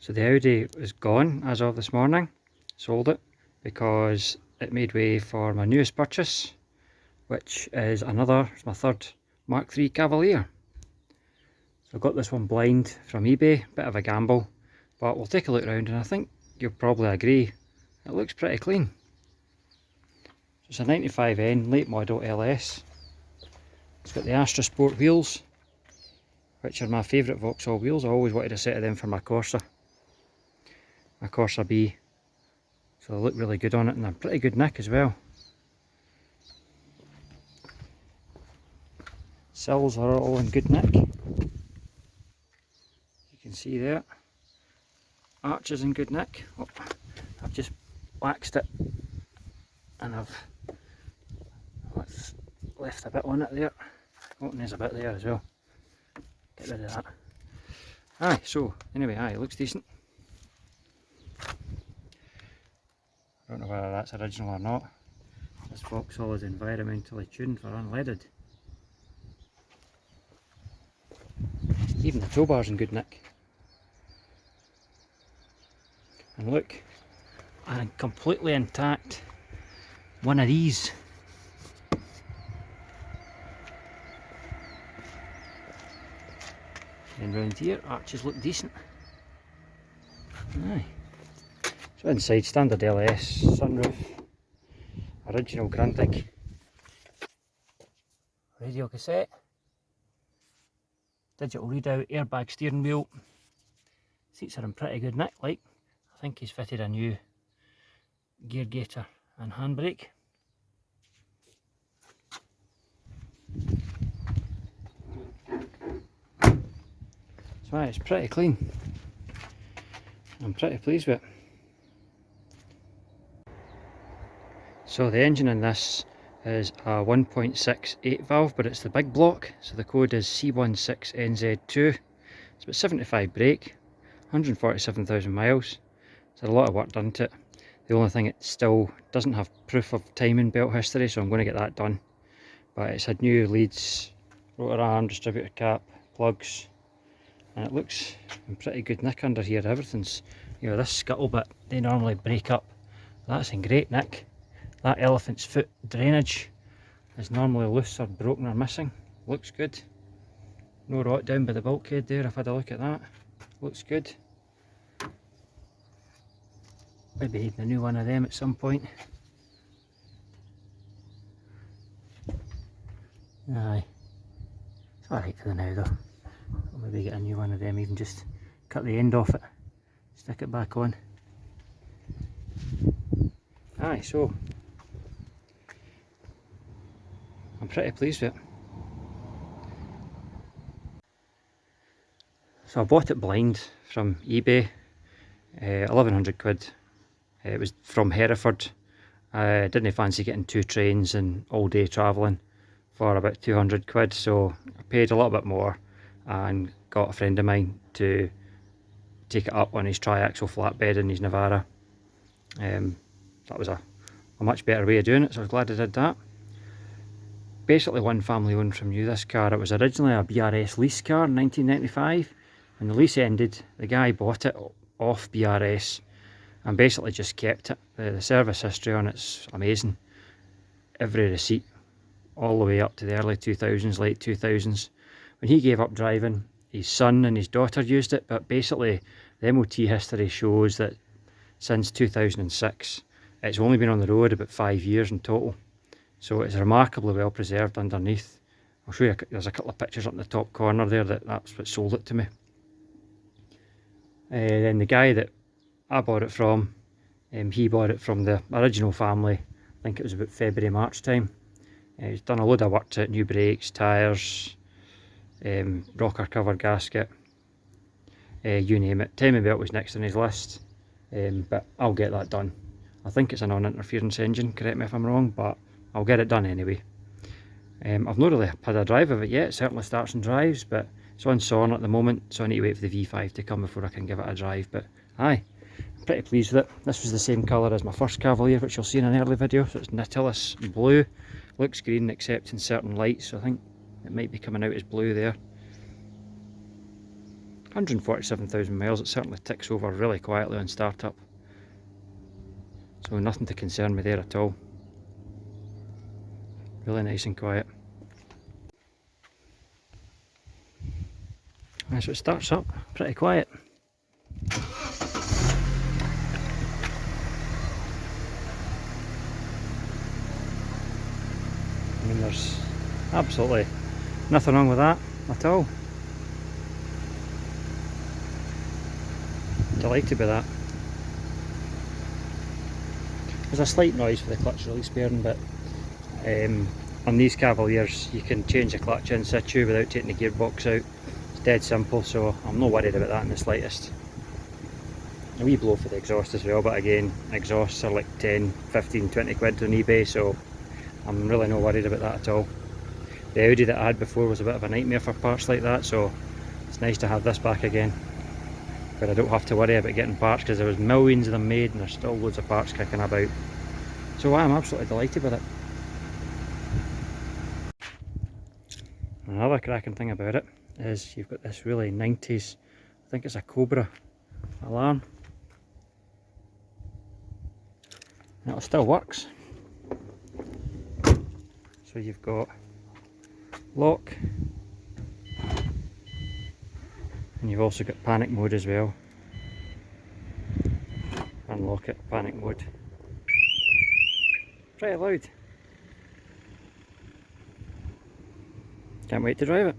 So the Audi is gone as of this morning. Sold it because it made way for my newest purchase, which is it's my third Mark III Cavalier. So I got this one blind from eBay, bit of a gamble, but we'll take a look around and I think you'll probably agree, it looks pretty clean. So it's a 95N late model LS. It's got the Astra Sport wheels, which are my favourite Vauxhall wheels. I always wanted a set of them for my Corsa B. So they look really good on it and they're pretty good nick as well. Sills are all in good nick. You can see there. Arch is in good nick. Oh, I've just waxed it and I've left a bit on it there. Oh, and there's a bit there as well. Get rid of that. Aye, so anyway, it looks decent. I don't know whether that's original or not. This Vauxhall is environmentally tuned for unleaded. Even the tow bar's in good nick. And look, a completely intact one of these. And round here, arches look decent. Aye. So inside, standard LS, sunroof, original Grundig, radio cassette, digital readout, airbag steering wheel. Seats are in pretty good nick, like. I think he's fitted a new gear gaiter and handbrake. So it's pretty clean. I'm pretty pleased with it. So the engine in this is a 1.68 valve, but it's the big block, so the code is C16NZ2. It's about 75 brake, 147,000 miles. There's a lot of work done to it. The only thing, it still doesn't have proof of timing belt history, so I'm going to get that done. But it's had new leads, rotor arm, distributor cap, plugs, and it looks in pretty good nick under here. Everything's, this scuttle bit, they normally break up. That's in great nick. That elephant's foot drainage is normally loose or broken or missing. Looks good. No rot down by the bulkhead there. I've had a look at that. Looks good. Maybe needing a new one of them at some point. Aye. It's alright for the now though. I'll maybe get a new one of them, even just cut the end off it, stick it back on. Aye, so I'm pretty pleased with it. So I bought it blind from eBay, 1100 quid. It was from Hereford. I didn't fancy getting 2 trains and all day travelling for about 200 quid, so I paid a little bit more and got a friend of mine to take it up on his triaxle flatbed in his Navara. That was a much better way of doing it, so I was glad I did that. Basically, one family owned from new this car. It was originally a BRS lease car in 1995. When the lease ended, the guy bought it off BRS and basically just kept it. The service history on it's amazing. Every receipt, all the way up to the early 2000s, late 2000s. When he gave up driving, his son and his daughter used it, but basically the MOT history shows that since 2006, it's only been on the road about 5 years in total. So it's remarkably well preserved underneath. I'll show you, there's a couple of pictures up in the top corner there, that's what sold it to me. Then the guy that I bought it from, he bought it from the original family. I think it was about February, March time. He's done a load of work to it, new brakes, tyres, rocker cover gasket, you name it. Timing belt was next on his list, but I'll get that done. I think it's a non-interference engine, correct me if I'm wrong, but I'll get it done anyway. I've not really had a drive of it yet. It certainly starts and drives, but it's on sawn at the moment, so I need to wait for the V5 to come before I can give it a drive. But aye, I'm pretty pleased with it. This was the same colour as my first Cavalier, which you'll see in an early video. So it's Nautilus blue. Looks green except in certain lights, so I think it might be coming out as blue there. 147,000 miles. It certainly ticks over really quietly on startup, so nothing to concern me there at all. Really nice and quiet. And so it starts up pretty quiet. I mean, there's absolutely nothing wrong with that at all. Delighted with that. There's a slight noise for the clutch release bearing, but on these Cavaliers you can change the clutch in situ without taking the gearbox out. It's dead simple, so I'm not worried about that in the slightest. A wee blow for the exhaust as well, but again, exhausts are like 10, 15, 20 quid on eBay, so I'm really not worried about that at all. The Audi that I had before was a bit of a nightmare for parts like that, so it's nice to have this back again, but I don't have to worry about getting parts because there was millions of them made and there's still loads of parts kicking about. So I'm absolutely delighted with it. Another cracking thing about it is you've got this really 90s, I think it's a Cobra alarm. And it still works. So you've got lock, and you've also got panic mode as well. Unlock it, panic mode. Pretty loud. Can't wait to drive it.